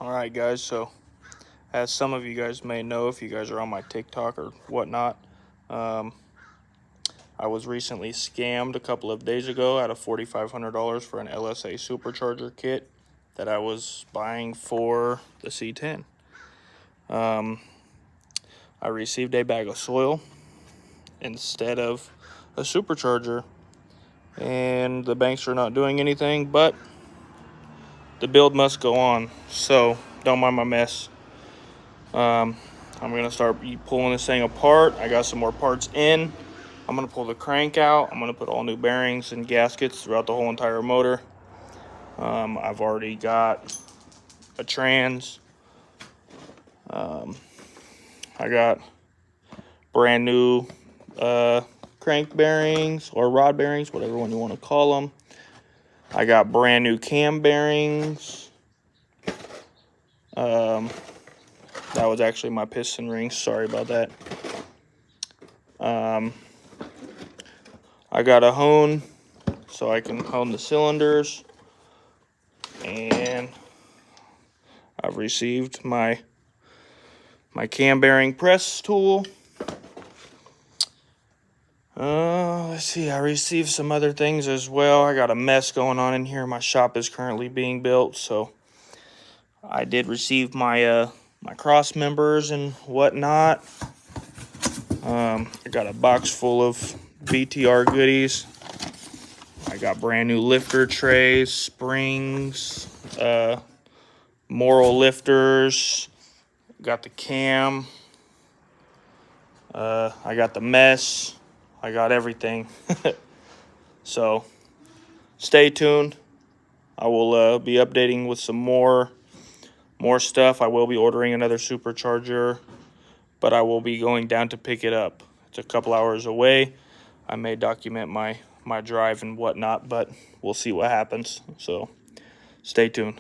Alright guys, so as some of you guys may know, if you guys are on my TikTok or whatnot, I was recently scammed a couple of days ago out of $4,500 for an LSA supercharger kit that I was buying for the C10. I received a bag of soil instead of a supercharger, and the banks are not doing anything, but the build must go on, so don't mind my mess. I'm gonna start pulling this thing apart. I got some more parts in. I'm gonna pull the crank out. I'm gonna put all new bearings and gaskets throughout the whole entire motor. I've already got a trans. I got brand new crank bearings or rod bearings, whatever one you want to call them. I got brand new cam bearings. That was actually my piston rings. Sorry about that. I got a hone so I can hone the cylinders. And I've received my cam bearing press tool. Let's see, I received some other things as well. I got a mess going on in here. My shop is currently being built, so I did receive my my cross members and whatnot. I got a box full of BTR goodies. I got brand new lifter trays, springs, Moral lifters. Got the cam. I got the mess. I got everything. So stay tuned. I will be updating with some more stuff. I will be ordering another supercharger, but I will be going down to pick it up. It's a couple hours away. I may document my drive and whatnot, but we'll see what happens. So stay tuned.